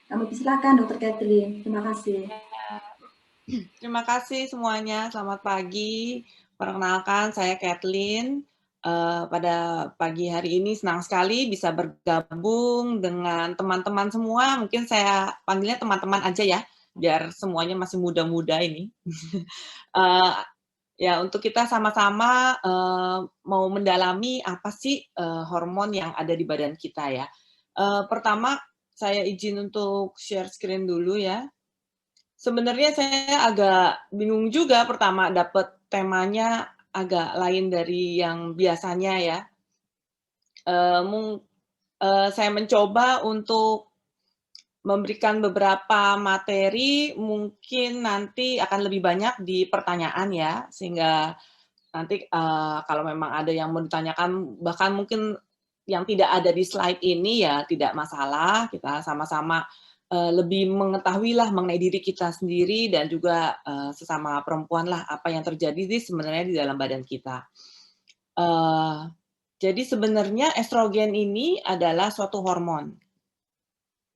Kami silakan Dokter Catherine. Terima kasih. Terima kasih semuanya. Selamat pagi. Perkenalkan, saya Kathleen. Pada pagi hari ini senang sekali bisa bergabung dengan teman-teman semua. Mungkin saya panggilnya teman-teman aja ya, biar semuanya masih muda-muda ini. Eh, Ya, untuk kita sama-sama mau mendalami apa sih hormon yang ada di badan kita ya. Pertama, saya izin untuk share screen dulu ya. Sebenarnya saya agak bingung juga pertama dapat temanya agak lain dari yang biasanya ya. Saya mencoba untuk memberikan beberapa materi, mungkin nanti akan lebih banyak di pertanyaan ya, sehingga nanti kalau memang ada yang mau ditanyakan, bahkan mungkin yang tidak ada di slide ini ya tidak masalah, kita sama-sama lebih mengetahuilah mengenai diri kita sendiri dan juga sesama perempuan lah apa yang terjadi sebenarnya di dalam badan kita. Jadi sebenarnya estrogen ini adalah suatu hormon.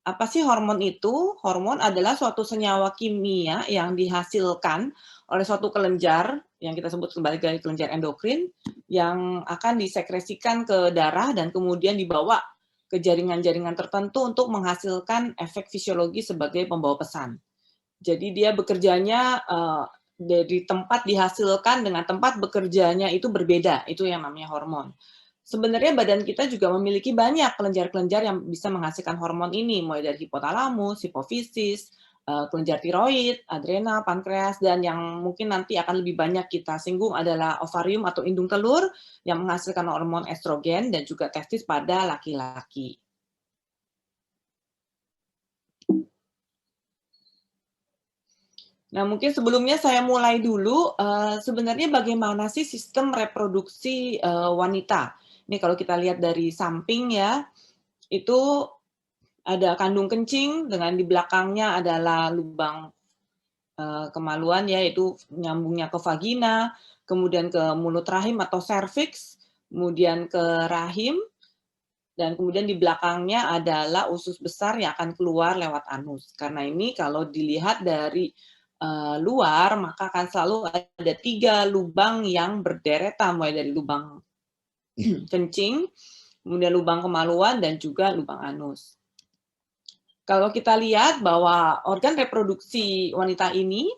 Apa sih hormon itu? Hormon adalah suatu senyawa kimia yang dihasilkan oleh suatu kelenjar, yang kita sebut sebagai kelenjar endokrin, yang akan disekresikan ke darah dan kemudian dibawa ke jaringan-jaringan tertentu untuk menghasilkan efek fisiologi sebagai pembawa pesan. Jadi dia bekerjanya dari tempat dihasilkan dengan tempat bekerjanya itu berbeda, itu yang namanya hormon. Sebenarnya badan kita juga memiliki banyak kelenjar-kelenjar yang bisa menghasilkan hormon ini, mulai dari hipotalamus, hipofisis, kelenjar tiroid, adrenal, pankreas, dan yang mungkin nanti akan lebih banyak kita singgung adalah ovarium atau indung telur yang menghasilkan hormon estrogen dan juga testis pada laki-laki. Nah, mungkin sebelumnya saya mulai dulu, sebenarnya bagaimana sih sistem reproduksi wanita? Ini kalau kita lihat dari samping ya, itu ada kandung kencing dengan di belakangnya adalah lubang kemaluan ya, yaitu nyambungnya ke vagina, kemudian ke mulut rahim atau serviks, kemudian ke rahim, dan kemudian di belakangnya adalah usus besar yang akan keluar lewat anus. Karena ini kalau dilihat dari luar, maka akan selalu ada 3 lubang yang berderetan, mulai dari lubang kencing, kemudian lubang kemaluan, dan juga lubang anus. Kalau kita lihat bahwa organ reproduksi wanita ini,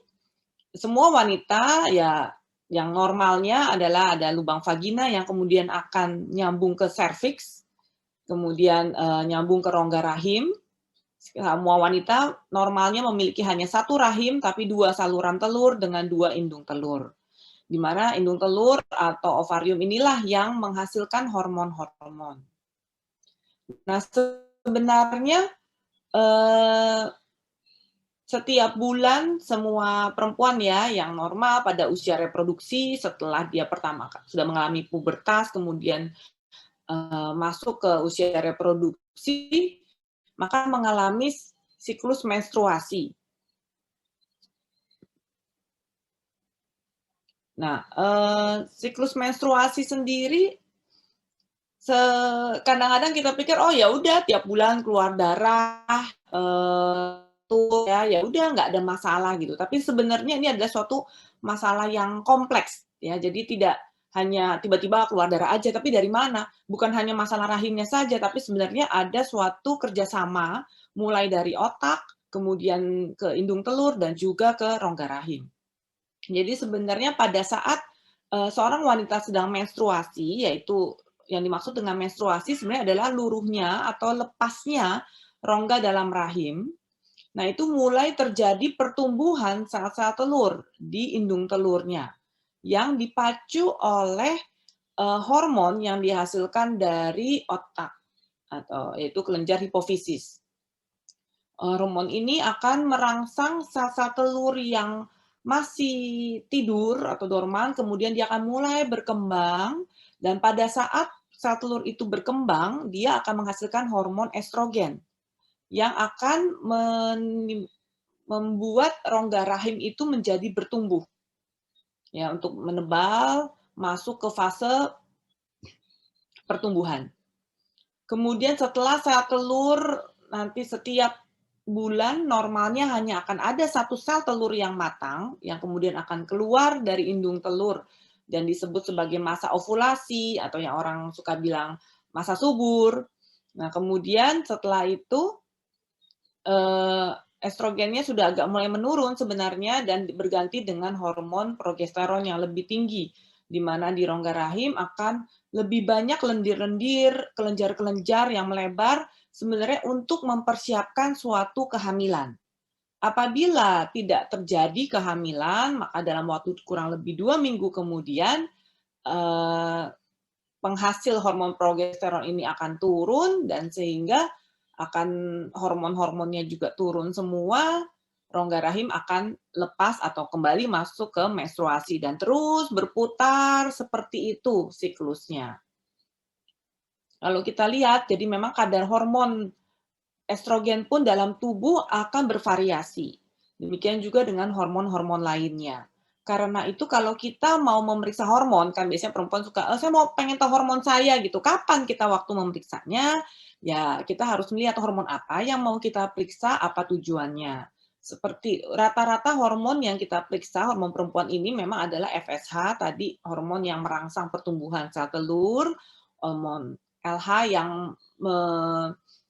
semua wanita ya yang normalnya adalah ada lubang vagina yang kemudian akan nyambung ke serviks, kemudian nyambung ke rongga rahim. Semua wanita normalnya memiliki hanya satu rahim, tapi 2 saluran telur dengan 2 indung telur. Di mana indung telur atau ovarium inilah yang menghasilkan hormon-hormon. Nah, sebenarnya setiap bulan semua perempuan ya yang normal pada usia reproduksi setelah dia pertama sudah mengalami pubertas, kemudian masuk ke usia reproduksi, maka mengalami siklus menstruasi. Nah, siklus menstruasi sendiri kadang-kadang kita pikir, oh ya udah tiap bulan keluar darah, tuh ya udah nggak ada masalah gitu. Tapi sebenarnya ini adalah suatu masalah yang kompleks ya. Jadi tidak hanya tiba-tiba keluar darah aja, tapi dari mana? Bukan hanya masalah rahimnya saja, tapi sebenarnya ada suatu kerjasama mulai dari otak, kemudian ke indung telur dan juga ke rongga rahim. Jadi sebenarnya pada saat seorang wanita sedang menstruasi, yaitu yang dimaksud dengan menstruasi sebenarnya adalah luruhnya atau lepasnya rongga dalam rahim. Nah, itu mulai terjadi pertumbuhan sel-sel telur di indung telurnya yang dipacu oleh hormon yang dihasilkan dari otak atau yaitu kelenjar hipofisis. Hormon ini akan merangsang sel-sel telur yang masih tidur atau dorman, kemudian dia akan mulai berkembang, dan pada saat sel telur itu berkembang, dia akan menghasilkan hormon estrogen yang akan membuat rongga rahim itu menjadi bertumbuh. Ya, untuk menebal, masuk ke fase pertumbuhan. Kemudian setelah sel telur nanti setiap bulan normalnya hanya akan ada 1 sel telur yang matang, yang kemudian akan keluar dari indung telur dan disebut sebagai masa ovulasi atau yang orang suka bilang masa subur. Nah, kemudian setelah itu, estrogennya sudah agak mulai menurun sebenarnya dan berganti dengan hormon progesteron yang lebih tinggi, di mana di rongga rahim akan lebih banyak lendir-lendir, kelenjar-kelenjar yang melebar sebenarnya untuk mempersiapkan suatu kehamilan. Apabila tidak terjadi kehamilan, maka dalam waktu kurang lebih 2 minggu kemudian, eee, penghasil hormon progesteron ini akan turun dan sehingga akan hormon-hormonnya juga turun semua, rongga rahim akan lepas atau kembali masuk ke menstruasi dan terus berputar seperti itu siklusnya. Lalu kita lihat, jadi memang kadar hormon estrogen pun dalam tubuh akan bervariasi. Demikian juga dengan hormon-hormon lainnya. Karena itu kalau kita mau memeriksa hormon, kan biasanya perempuan suka, "Oh, saya mau pengen tahu hormon saya," gitu. Kapan kita waktu memeriksanya? Ya, kita harus melihat hormon apa yang mau kita periksa, apa tujuannya. Seperti rata-rata hormon yang kita periksa, hormon perempuan ini memang adalah FSH, tadi hormon yang merangsang pertumbuhan sel telur, hormon LH yang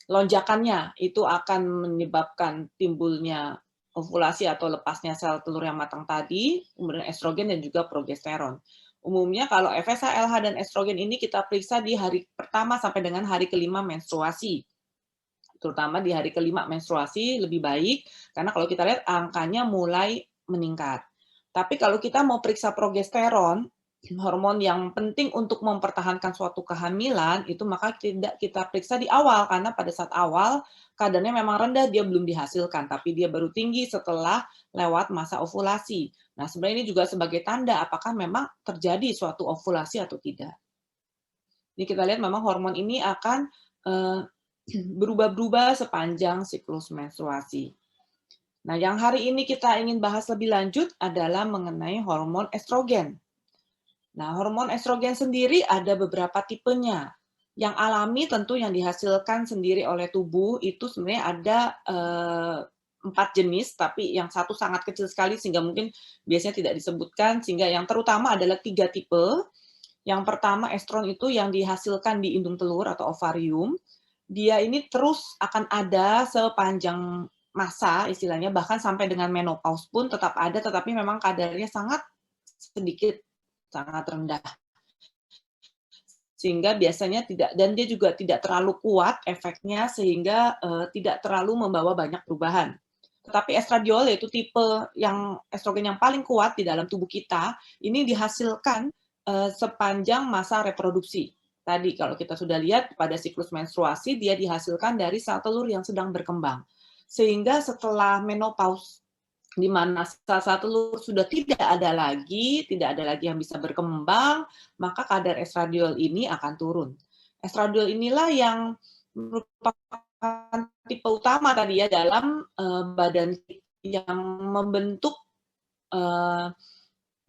lonjakannya itu akan menyebabkan timbulnya ovulasi atau lepasnya sel telur yang matang tadi, kemudian estrogen dan juga progesteron. Umumnya kalau FSH, LH, dan estrogen ini kita periksa di hari pertama sampai dengan hari kelima menstruasi. Terutama di hari kelima menstruasi lebih baik, karena kalau kita lihat angkanya mulai meningkat. Tapi kalau kita mau periksa progesteron, hormon yang penting untuk mempertahankan suatu kehamilan, itu maka tidak kita periksa di awal, karena pada saat awal kadarnya memang rendah, dia belum dihasilkan, tapi dia baru tinggi setelah lewat masa ovulasi. Nah, sebenarnya ini juga sebagai tanda apakah memang terjadi suatu ovulasi atau tidak. Jadi kita lihat memang hormon ini akan berubah-berubah sepanjang siklus menstruasi. Nah, yang hari ini kita ingin bahas lebih lanjut adalah mengenai hormon estrogen. Nah, hormon estrogen sendiri ada beberapa tipenya. Yang alami tentu yang dihasilkan sendiri oleh tubuh itu sebenarnya ada 4 jenis, tapi yang satu sangat kecil sekali sehingga mungkin biasanya tidak disebutkan, sehingga yang terutama adalah 3 tipe. Yang pertama estron itu yang dihasilkan di indung telur atau ovarium. Dia ini terus akan ada sepanjang masa istilahnya, bahkan sampai dengan menopause pun tetap ada, tetapi memang kadarnya sangat sedikit, sangat rendah. Sehingga biasanya tidak, dan dia juga tidak terlalu kuat efeknya sehingga tidak terlalu membawa banyak perubahan. Tetapi estradiol yaitu tipe yang estrogen yang paling kuat di dalam tubuh kita, ini dihasilkan sepanjang masa reproduksi. Tadi kalau kita sudah lihat pada siklus menstruasi, dia dihasilkan dari sel telur yang sedang berkembang. Sehingga setelah menopause, di mana sel-sel telur sudah tidak ada lagi yang bisa berkembang, maka kadar estradiol ini akan turun. Estradiol inilah yang merupakan tipe utama tadi ya dalam badan yang membentuk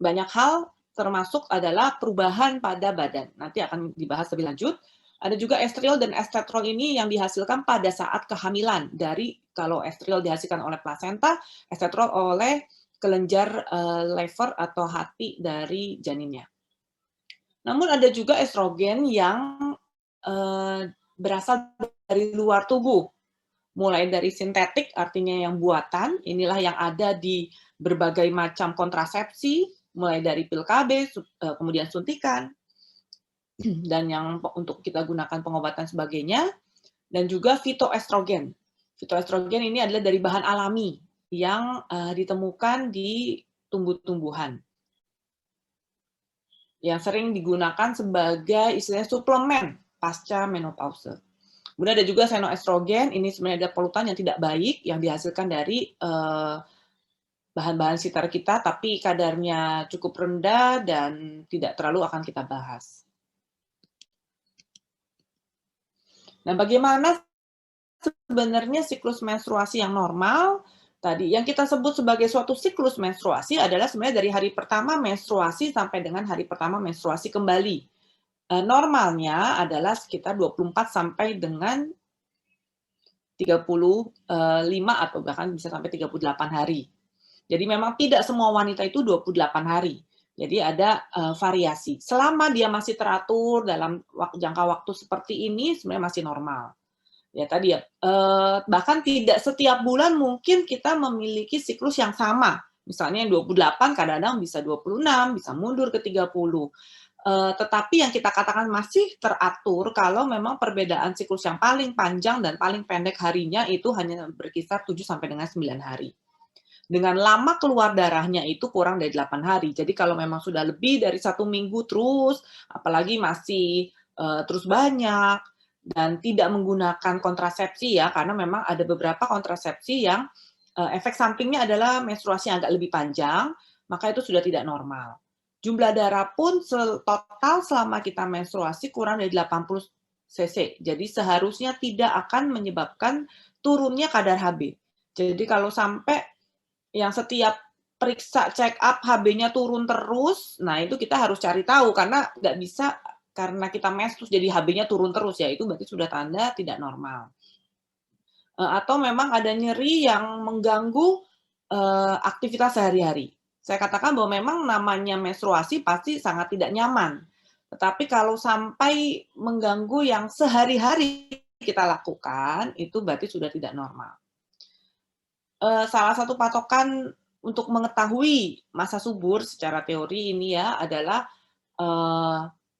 banyak hal, termasuk adalah perubahan pada badan. Nanti akan dibahas lebih lanjut. Ada juga estriol dan estetrol ini yang dihasilkan pada saat kehamilan. Dari kalau estriol dihasilkan oleh plasenta, estetrol oleh kelenjar lever atau hati dari janinnya. Namun ada juga estrogen yang berasal dari luar tubuh. Mulai dari sintetik, artinya yang buatan, inilah yang ada di berbagai macam kontrasepsi, mulai dari pil KB, kemudian suntikan, dan yang untuk kita gunakan pengobatan sebagainya, dan juga fitoestrogen. Fitoestrogen ini adalah dari bahan alami yang ditemukan di tumbuh-tumbuhan, yang sering digunakan sebagai istilahnya suplemen pasca menopause. Kemudian ada juga senoestrogen, ini sebenarnya ada polutan yang tidak baik yang dihasilkan dari bahan-bahan sekitar kita, tapi kadarnya cukup rendah dan tidak terlalu akan kita bahas. Nah, bagaimana sebenarnya siklus menstruasi yang normal? Tadi, yang kita sebut sebagai suatu siklus menstruasi adalah sebenarnya dari hari pertama menstruasi sampai dengan hari pertama menstruasi kembali. Normalnya adalah sekitar 24 sampai dengan 35 atau bahkan bisa sampai 38 hari. Jadi memang tidak semua wanita itu 28 hari. Jadi ada variasi. Selama dia masih teratur dalam jangka waktu seperti ini, sebenarnya masih normal. Ya tadi ya, bahkan tidak setiap bulan mungkin kita memiliki siklus yang sama. Misalnya yang 28 kadang-kadang bisa 26, bisa mundur ke 30. Tetapi yang kita katakan masih teratur kalau memang perbedaan siklus yang paling panjang dan paling pendek harinya itu hanya berkisar 7 sampai dengan 9 hari. Dengan lama keluar darahnya itu kurang dari 8 hari. Jadi kalau memang sudah lebih dari 1 minggu terus, apalagi masih terus banyak, dan tidak menggunakan kontrasepsi ya, karena memang ada beberapa kontrasepsi yang efek sampingnya adalah menstruasi yang agak lebih panjang, maka itu sudah tidak normal. Jumlah darah pun total selama kita menstruasi kurang dari 80 cc. Jadi seharusnya tidak akan menyebabkan turunnya kadar HB. Jadi kalau sampai yang setiap periksa check up HB-nya turun terus, nah itu kita harus cari tahu karena nggak bisa karena kita menstruasi jadi HB-nya turun terus ya, itu berarti sudah tanda tidak normal. Atau memang ada nyeri yang mengganggu aktivitas sehari-hari. Saya katakan bahwa memang namanya menstruasi pasti sangat tidak nyaman. Tetapi kalau sampai mengganggu yang sehari-hari kita lakukan, itu berarti sudah tidak normal. Salah satu patokan untuk mengetahui masa subur secara teori ini ya adalah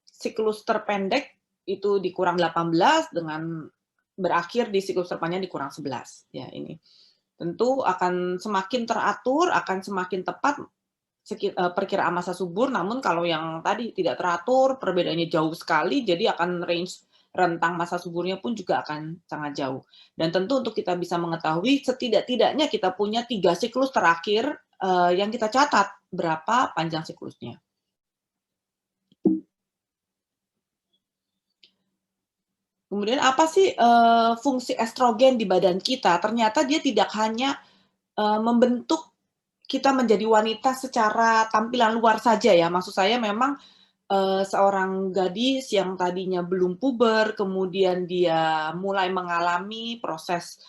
siklus terpendek itu dikurang 18 dengan berakhir di siklus terpanjang dikurang 11 ya ini. Tentu akan semakin teratur, akan semakin tepat perkiraan masa subur, namun kalau yang tadi tidak teratur, perbedaannya jauh sekali, jadi akan range rentang masa suburnya pun juga akan sangat jauh. Dan tentu untuk kita bisa mengetahui, setidak-tidaknya kita punya 3 siklus terakhir yang kita catat berapa panjang siklusnya. Kemudian apa sih fungsi estrogen di badan kita? Ternyata dia tidak hanya membentuk kita menjadi wanita secara tampilan luar saja ya. Maksud saya memang seorang gadis yang tadinya belum puber, kemudian dia mulai mengalami proses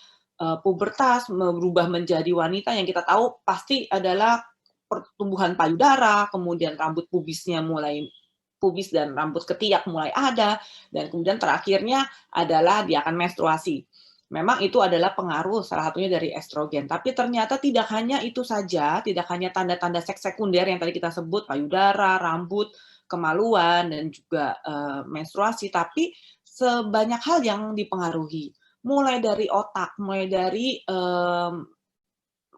pubertas, berubah menjadi wanita yang kita tahu pasti adalah pertumbuhan payudara, kemudian rambut pubisnya mulai pubis dan rambut ketiak mulai ada, dan kemudian terakhirnya adalah dia akan menstruasi. Memang itu adalah pengaruh salah satunya dari estrogen. Tapi ternyata tidak hanya itu saja, tidak hanya tanda-tanda seks sekunder yang tadi kita sebut, payudara, rambut, kemaluan, dan juga menstruasi, tapi sebanyak hal yang dipengaruhi. Mulai dari otak, mulai dari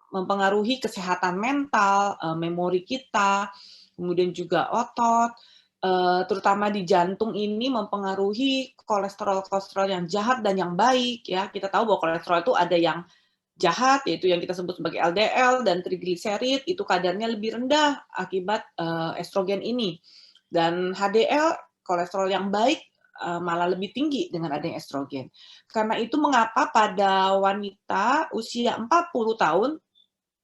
mempengaruhi kesehatan mental, memori kita, kemudian juga otot, terutama di jantung ini mempengaruhi kolesterol-kolesterol yang jahat dan yang baik ya. Kita tahu bahwa kolesterol itu ada yang jahat, yaitu yang kita sebut sebagai LDL dan trigliserid, itu kadarnya lebih rendah akibat estrogen ini. Dan HDL, kolesterol yang baik, malah lebih tinggi dengan adanya estrogen. Karena itu mengapa pada wanita usia 40 tahun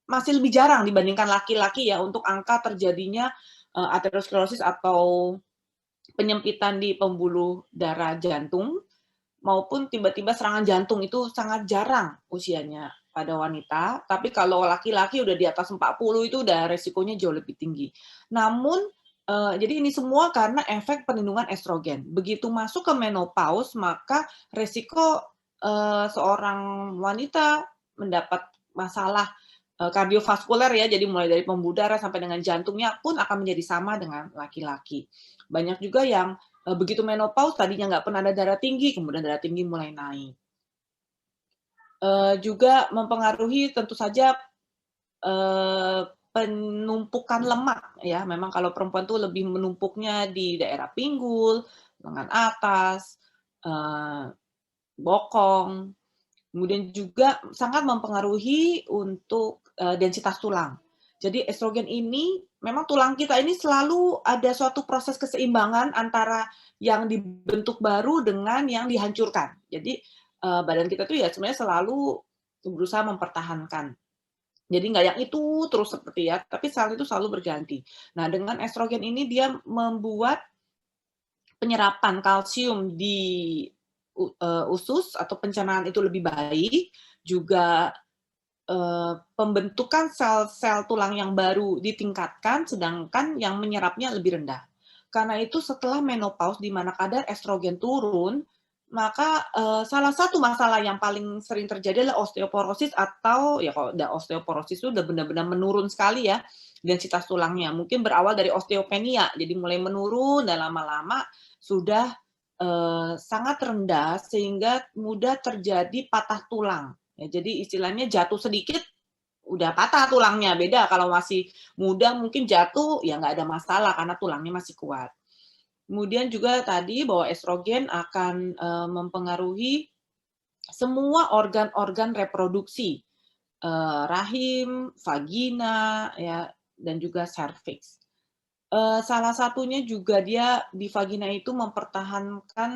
masih lebih jarang dibandingkan laki-laki ya untuk angka terjadinya aterosklerosis atau penyempitan di pembuluh darah jantung maupun tiba-tiba serangan jantung itu sangat jarang usianya pada wanita, tapi kalau laki-laki udah di atas 40 itu udah resikonya jauh lebih tinggi. Namun jadi ini semua karena efek perlindungan estrogen. Begitu masuk ke menopause, maka resiko seorang wanita mendapat masalah kardiovaskuler ya, jadi mulai dari pembuluh darah sampai dengan jantungnya pun akan menjadi sama dengan laki-laki. Banyak juga yang begitu menopause tadinya nggak pernah ada darah tinggi, kemudian darah tinggi mulai naik. Juga mempengaruhi tentu saja penumpukan lemak ya, memang kalau perempuan tuh lebih menumpuknya di daerah pinggul, lengan atas, bokong. Kemudian juga sangat mempengaruhi untuk densitas tulang. Jadi estrogen ini memang tulang kita ini selalu ada suatu proses keseimbangan antara yang dibentuk baru dengan yang dihancurkan. Jadi badan kita tuh ya sebenarnya selalu berusaha mempertahankan. Jadi nggak yang itu terus seperti ya, tapi sel itu selalu berganti. Nah dengan estrogen ini dia membuat penyerapan kalsium di usus atau pencernaan itu lebih baik, juga pembentukan sel-sel tulang yang baru ditingkatkan, sedangkan yang menyerapnya lebih rendah. Karena itu setelah menopause di mana kadar estrogen turun, maka salah satu masalah yang paling sering terjadi adalah osteoporosis atau ya kalau udah osteoporosis itu udah benar-benar menurun sekali ya densitas tulangnya. Mungkin berawal dari osteopenia, jadi mulai menurun dan lama-lama sudah sangat rendah sehingga mudah terjadi patah tulang. Ya, jadi istilahnya jatuh sedikit udah patah tulangnya. Beda kalau masih muda mungkin jatuh ya nggak ada masalah karena tulangnya masih kuat. Kemudian juga tadi bahwa estrogen akan mempengaruhi semua organ-organ reproduksi, rahim, vagina, ya, dan juga serviks. Salah satunya juga dia di vagina itu mempertahankan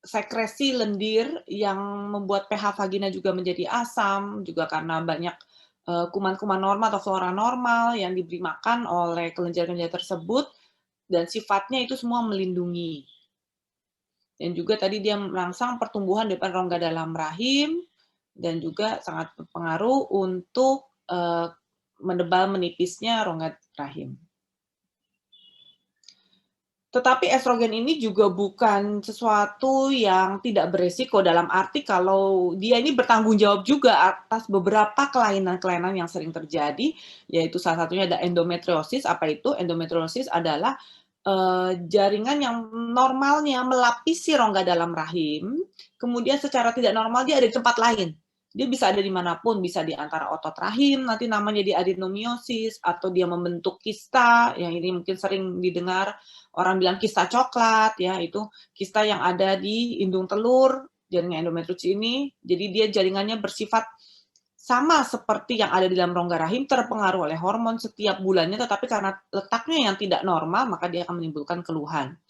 sekresi lendir yang membuat pH vagina juga menjadi asam, juga karena banyak kuman-kuman normal atau flora normal yang diberi makan oleh kelenjar-kelenjar tersebut, dan sifatnya itu semua melindungi. Dan juga tadi dia merangsang pertumbuhan depan rongga dalam rahim, dan juga sangat berpengaruh untuk menebal menipisnya rongga rahim. Tetapi estrogen ini juga bukan sesuatu yang tidak beresiko dalam arti kalau dia ini bertanggung jawab juga atas beberapa kelainan-kelainan yang sering terjadi, yaitu salah satunya ada endometriosis. Apa itu? Endometriosis adalah jaringan yang normalnya melapisi rongga dalam rahim, kemudian secara tidak normal dia ada di tempat lain. Dia bisa ada di manapun, bisa di antara otot rahim, nanti namanya di adenomiosis, atau dia membentuk kista, yang ini mungkin sering didengar, orang bilang kista coklat, ya itu kista yang ada di indung telur, jaringan endometriosis ini, jadi dia jaringannya bersifat sama seperti yang ada di dalam rongga rahim, terpengaruh oleh hormon setiap bulannya, tetapi karena letaknya yang tidak normal, maka dia akan menimbulkan keluhan.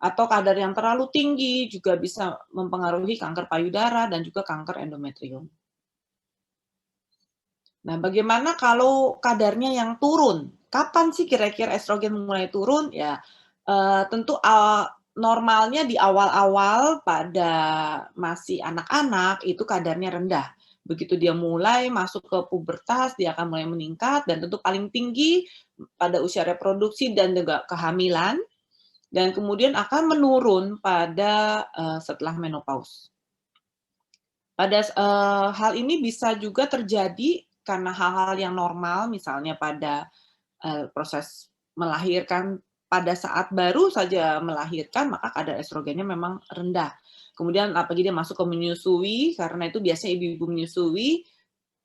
Atau kadar yang terlalu tinggi juga bisa mempengaruhi kanker payudara dan juga kanker endometrium. Nah, bagaimana kalau kadarnya yang turun? Kapan sih kira-kira estrogen mulai turun? Ya, tentu normalnya di awal-awal pada masih anak-anak itu kadarnya rendah. Begitu dia mulai masuk ke pubertas, dia akan mulai meningkat dan tentu paling tinggi pada usia reproduksi dan juga kehamilan, dan kemudian akan menurun pada setelah menopause. Pada hal ini bisa juga terjadi karena hal-hal yang normal, misalnya pada proses melahirkan, pada saat baru saja melahirkan, maka kadar estrogennya memang rendah. Kemudian apalagi dia masuk ke menyusui, karena itu biasanya ibu-ibu menyusui,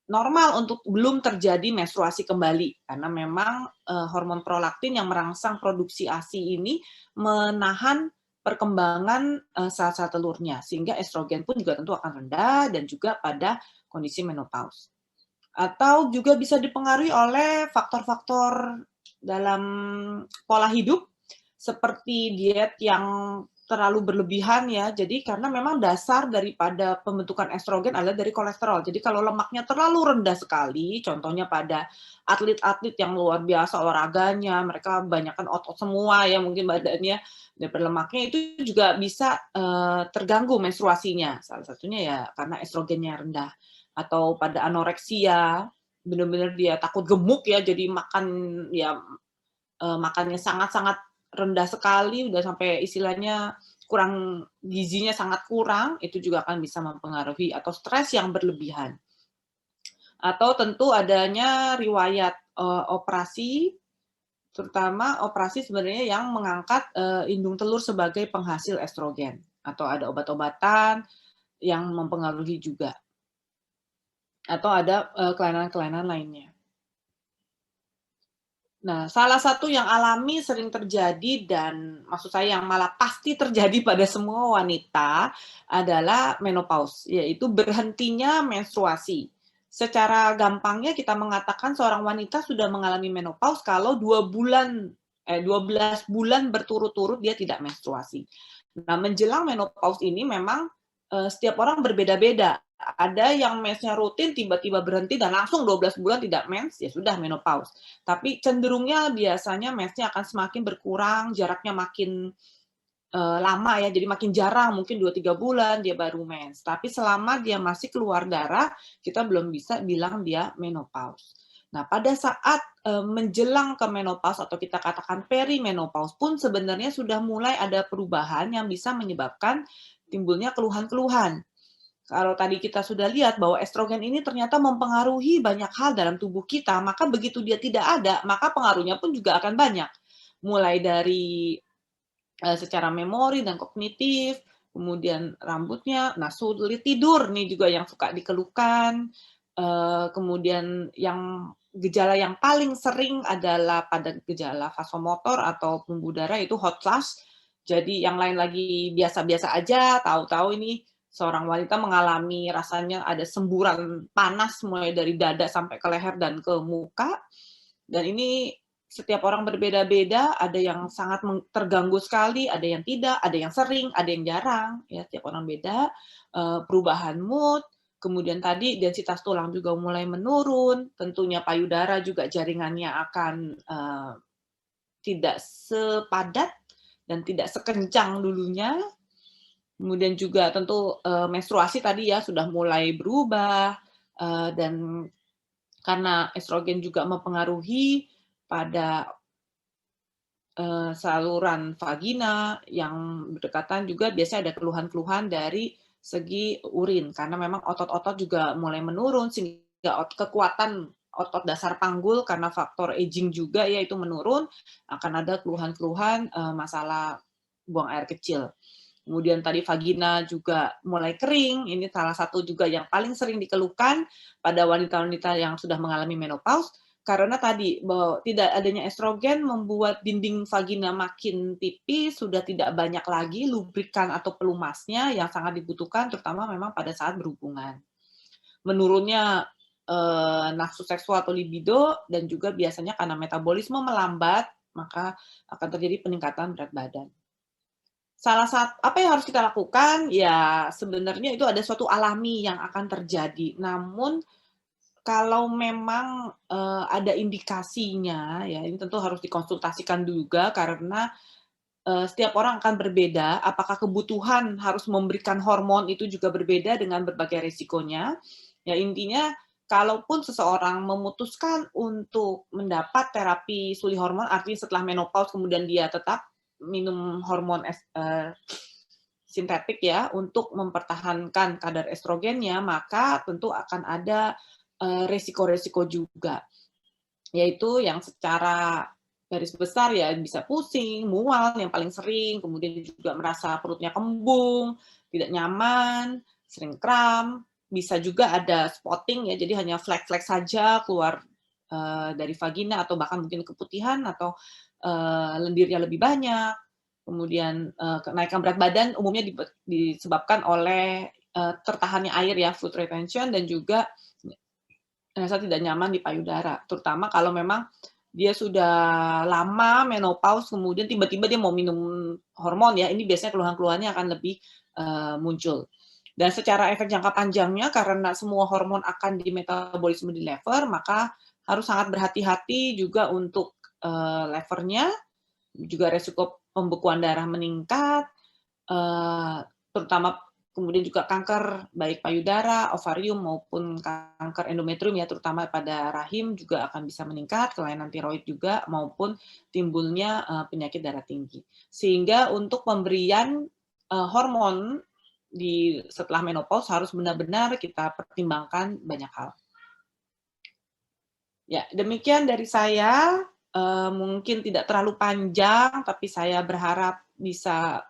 normal untuk belum terjadi menstruasi kembali, karena memang hormon prolaktin yang merangsang produksi ASI ini menahan perkembangan sel-sel telurnya, sehingga estrogen pun juga tentu akan rendah dan juga pada kondisi menopause. Atau juga bisa dipengaruhi oleh faktor-faktor dalam pola hidup, seperti diet yang terlalu berlebihan ya. Jadi karena memang dasar daripada pembentukan estrogen adalah dari kolesterol. Jadi kalau lemaknya terlalu rendah sekali, contohnya pada atlet-atlet yang luar biasa olahraganya, mereka banyakkan otot semua ya mungkin badannya, dan berlemaknya itu juga bisa terganggu menstruasinya. Salah satunya ya karena estrogennya rendah. Atau pada anoreksia, benar-benar dia takut gemuk ya, jadi makan ya makannya sangat-sangat rendah sekali, udah sampai istilahnya kurang gizinya sangat kurang, itu juga akan bisa mempengaruhi, atau stres yang berlebihan. Atau tentu adanya riwayat operasi, terutama operasi sebenarnya yang mengangkat indung telur sebagai penghasil estrogen, atau ada obat-obatan yang mempengaruhi juga. Atau ada kelainan-kelainan lainnya. Nah, salah satu yang alami sering terjadi dan maksud saya yang malah pasti terjadi pada semua wanita adalah menopause, yaitu berhentinya menstruasi. Secara gampangnya kita mengatakan seorang wanita sudah mengalami menopause kalau 12 bulan berturut-turut dia tidak menstruasi. Nah, menjelang menopause ini memang setiap orang berbeda-beda. Ada yang mensnya rutin, tiba-tiba berhenti dan langsung 12 bulan tidak mens, ya sudah menopause. Tapi cenderungnya biasanya mensnya akan semakin berkurang, jaraknya makin lama ya, jadi makin jarang, mungkin 2-3 bulan dia baru mens. Tapi selama dia masih keluar darah, kita belum bisa bilang dia menopause. Nah, pada saat menjelang ke menopause atau kita katakan perimenopause pun sebenarnya sudah mulai ada perubahan yang bisa menyebabkan timbulnya keluhan-keluhan. Kalau tadi kita sudah lihat bahwa estrogen ini ternyata mempengaruhi banyak hal dalam tubuh kita, maka begitu dia tidak ada, maka pengaruhnya pun juga akan banyak. Mulai dari secara memori dan kognitif, kemudian rambutnya, nah sulit tidur nih juga yang suka dikeluhkan, kemudian yang gejala yang paling sering adalah pada gejala vasomotor atau pembuluh darah itu hot flash. Jadi yang lain lagi biasa-biasa aja, tahu-tahu ini seorang wanita mengalami rasanya ada semburan panas mulai dari dada sampai ke leher dan ke muka. Dan ini setiap orang berbeda-beda, ada yang sangat terganggu sekali, ada yang tidak, ada yang sering, ada yang jarang, ya setiap orang beda. Perubahan mood, kemudian tadi densitas tulang juga mulai menurun, tentunya payudara juga jaringannya akan tidak sepadat dan tidak sekencang dulunya. Kemudian juga tentu menstruasi tadi ya sudah mulai berubah, dan karena estrogen juga mempengaruhi pada saluran vagina yang berdekatan juga biasanya ada keluhan-keluhan dari segi urin, karena memang otot-otot juga mulai menurun, sehingga kekuatan otot dasar panggul karena faktor aging juga ya itu menurun, akan ada keluhan-keluhan masalah buang air kecil. Kemudian tadi vagina juga mulai kering, ini salah satu juga yang paling sering dikeluhkan pada wanita-wanita yang sudah mengalami menopause, karena tadi bahwa tidak adanya estrogen membuat dinding vagina makin tipis, sudah tidak banyak lagi lubrikan atau pelumasnya yang sangat dibutuhkan, terutama memang pada saat berhubungan. Menurunnya nafsu seksual atau libido, dan juga biasanya karena metabolisme melambat, maka akan terjadi peningkatan berat badan. Salah satu apa yang harus kita lakukan, ya sebenarnya itu ada suatu alami yang akan terjadi. Namun kalau memang ada indikasinya, ya ini tentu harus dikonsultasikan juga karena setiap orang akan berbeda. Apakah kebutuhan harus memberikan hormon itu juga berbeda dengan berbagai resikonya. Ya intinya, kalaupun seseorang memutuskan untuk mendapat terapi suli hormon, artinya setelah menopause kemudian dia tetap minum hormon sintetik ya untuk mempertahankan kadar estrogennya, maka tentu akan ada resiko-resiko juga, yaitu yang secara garis besar ya bisa pusing, mual yang paling sering, kemudian juga merasa perutnya kembung, tidak nyaman, sering kram, bisa juga ada spotting ya, jadi hanya flek-flek saja keluar dari vagina atau bahkan mungkin keputihan atau lendirnya lebih banyak. Kemudian kenaikan berat badan umumnya disebabkan oleh tertahannya air ya, fluid retention, dan juga rasa tidak nyaman di payudara, terutama kalau memang dia sudah lama menopause, kemudian tiba-tiba dia mau minum hormon ya, ini biasanya keluhan-keluhannya akan lebih muncul. Dan secara efek jangka panjangnya, karena semua hormon akan di metabolisme di lever, maka harus sangat berhati-hati juga untuk levernya, juga resiko pembekuan darah meningkat, terutama kemudian juga kanker baik payudara, ovarium maupun kanker endometrium ya terutama pada rahim juga akan bisa meningkat, kelainan tiroid juga maupun timbulnya penyakit darah tinggi. Sehingga untuk pemberian hormon setelah menopause harus benar-benar kita pertimbangkan banyak hal. Ya, demikian dari saya. Mungkin tidak terlalu panjang, tapi saya berharap bisa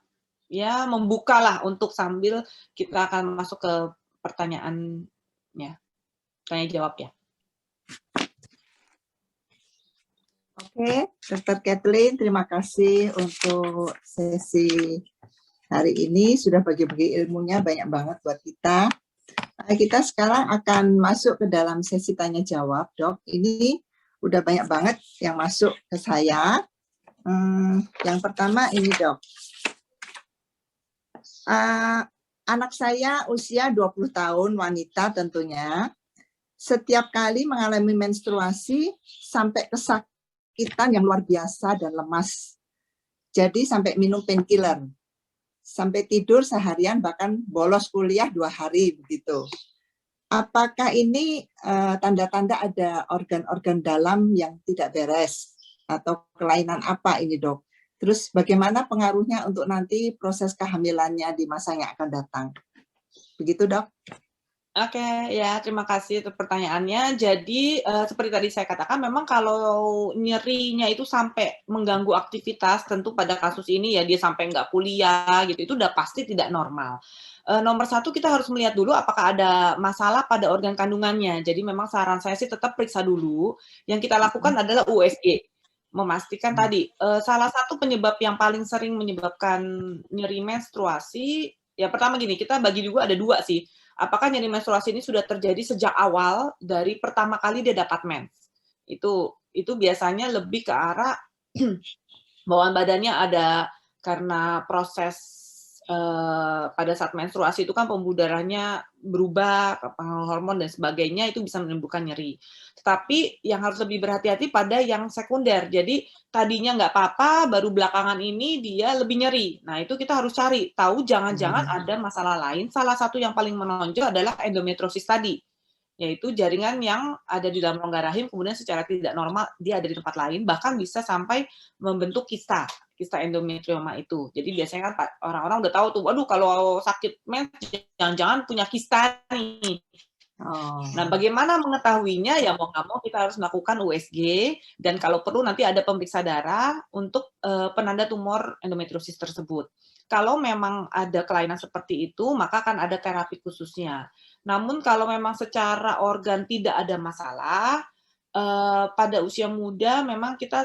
ya membukalah untuk sambil kita akan masuk ke pertanyaannya, tanya jawab ya. Oke, Dr. Kathleen, terima kasih untuk sesi hari ini, sudah bagi-bagi ilmunya banyak banget buat kita. Kita sekarang akan masuk ke dalam sesi tanya jawab, Dok. Ini udah banyak banget yang masuk ke saya. Yang pertama ini, Dok. Anak saya usia 20 tahun, wanita tentunya. Setiap kali mengalami menstruasi sampai kesakitan yang luar biasa dan lemas. Jadi sampai minum painkiller. sampai tidur seharian, bahkan bolos kuliah 2 hari begitu. Apakah ini tanda-tanda ada organ-organ dalam yang tidak beres atau kelainan apa ini, Dok? Terus bagaimana pengaruhnya untuk nanti proses kehamilannya di masa yang akan datang? Begitu, Dok. Oke, ya terima kasih untuk pertanyaannya. Jadi seperti tadi saya katakan, memang kalau nyerinya itu sampai mengganggu aktivitas, tentu pada kasus ini ya dia sampai nggak kuliah gitu, itu udah pasti tidak normal. Nomor satu kita harus melihat dulu apakah ada masalah pada organ kandungannya. Jadi memang saran saya sih tetap periksa dulu. Yang kita lakukan adalah USG. Memastikan tadi, salah satu penyebab yang paling sering menyebabkan nyeri menstruasi, ya pertama gini, kita bagi juga ada 2 sih. Apakah nyeri menstruasi ini sudah terjadi sejak awal dari pertama kali dia dapat mens? Itu biasanya lebih ke arah bawaan badannya ada karena proses pada saat menstruasi itu kan pembuluh darahnya berubah, pengaruh hormon dan sebagainya, itu bisa menimbulkan nyeri. Tetapi yang harus lebih berhati-hati pada yang sekunder. Jadi tadinya nggak apa-apa, baru belakangan ini dia lebih nyeri. Nah itu kita harus cari, tahu jangan-jangan ada masalah lain. Salah satu yang paling menonjol adalah endometriosis tadi, yaitu jaringan yang ada di dalam rongga rahim, kemudian secara tidak normal dia ada di tempat lain, bahkan bisa sampai membentuk kista endometrioma itu. Jadi biasanya kan orang-orang udah tahu tuh, waduh kalau sakit mens jangan-jangan punya kista nih. Nah, bagaimana mengetahuinya? Ya mau nggak mau kita harus melakukan USG, dan kalau perlu nanti ada pemeriksa darah untuk penanda tumor endometriosis tersebut. Kalau memang ada kelainan seperti itu, maka akan ada terapi khususnya. Namun kalau memang secara organ tidak ada masalah, pada usia muda memang kita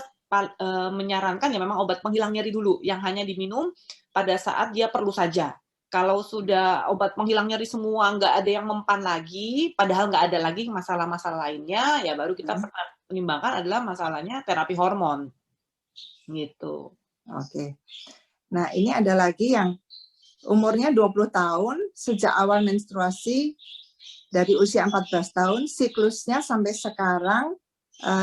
menyarankan ya memang obat penghilang nyeri dulu, yang hanya diminum pada saat dia perlu saja. Kalau sudah obat penghilang nyeri semua, nggak ada yang mempan lagi, padahal nggak ada lagi masalah-masalah lainnya, ya baru kita pertimbangkan adalah masalahnya terapi hormon. Gitu. Oke. Nah, ini ada lagi yang umurnya 20 tahun, sejak awal menstruasi, dari usia 14 tahun, siklusnya sampai sekarang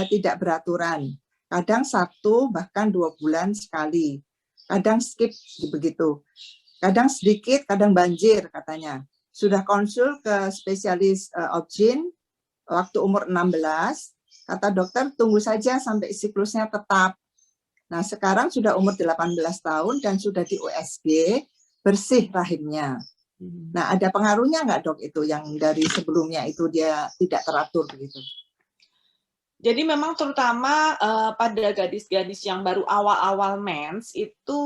tidak beraturan. Kadang 1, bahkan 2 bulan sekali. Kadang skip begitu. Kadang sedikit, kadang banjir katanya. Sudah konsul ke spesialis OB/GYN waktu umur 16, kata dokter tunggu saja sampai siklusnya tetap. Nah, sekarang sudah umur 18 tahun dan sudah di USG, bersih rahimnya. Nah, ada pengaruhnya nggak, Dok, itu yang dari sebelumnya itu dia tidak teratur begitu? Jadi memang terutama pada gadis-gadis yang baru awal-awal mens itu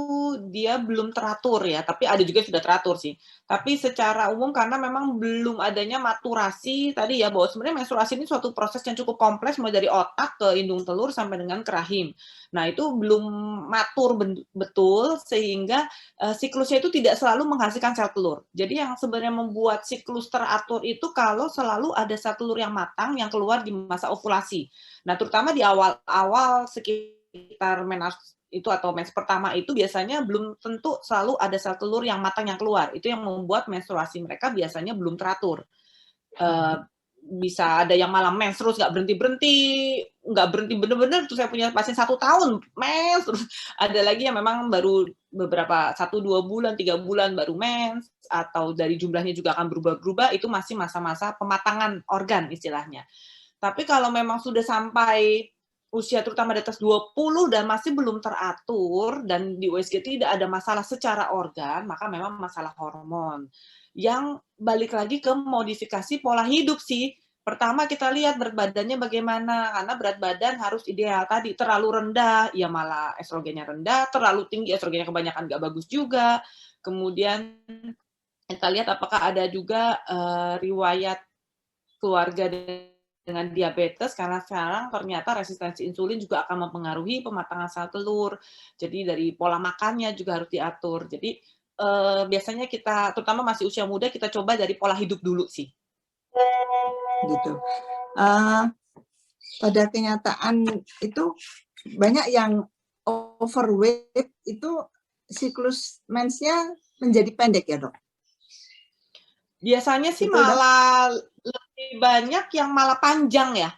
dia belum teratur ya, tapi ada juga yang sudah teratur sih. Tapi secara umum karena memang belum adanya maturasi tadi ya, bahwa sebenarnya menstruasi ini suatu proses yang cukup kompleks mulai dari otak ke indung telur sampai dengan ke rahim. Nah itu belum matur betul sehingga siklusnya itu tidak selalu menghasilkan sel telur. Jadi yang sebenarnya membuat siklus teratur itu kalau selalu ada sel telur yang matang yang keluar di masa ovulasi. Nah, terutama di awal-awal sekitar mens itu atau mens pertama itu biasanya belum tentu selalu ada sel telur yang matang yang keluar. Itu yang membuat menstruasi mereka biasanya belum teratur. Bisa ada yang malam mens terus nggak berhenti bener-bener. Terus saya punya pasien 1 tahun mens terus. Ada lagi yang memang baru beberapa 1-2 bulan, 3 bulan baru mens, atau dari jumlahnya juga akan berubah-berubah. Itu masih masa-masa pematangan organ istilahnya. Tapi kalau memang sudah sampai usia terutama di atas 20 dan masih belum teratur dan di USG tidak ada masalah secara organ, maka memang masalah hormon. Yang balik lagi ke modifikasi pola hidup sih. Pertama kita lihat berat badannya bagaimana, karena berat badan harus ideal tadi. Terlalu rendah, ya malah estrogennya rendah, terlalu tinggi, estrogennya kebanyakan nggak bagus juga. Kemudian kita lihat apakah ada juga riwayat keluarga dengan diabetes, karena sekarang ternyata resistensi insulin juga akan mempengaruhi pematangan sel telur. Jadi dari pola makannya juga harus diatur. Jadi biasanya kita, terutama masih usia muda, kita coba dari pola hidup dulu sih. Gitu. Pada kenyataan itu banyak yang overweight itu siklus mensnya menjadi pendek ya, Dok? Biasanya sih Betul, malah lebih banyak yang malah panjang ya.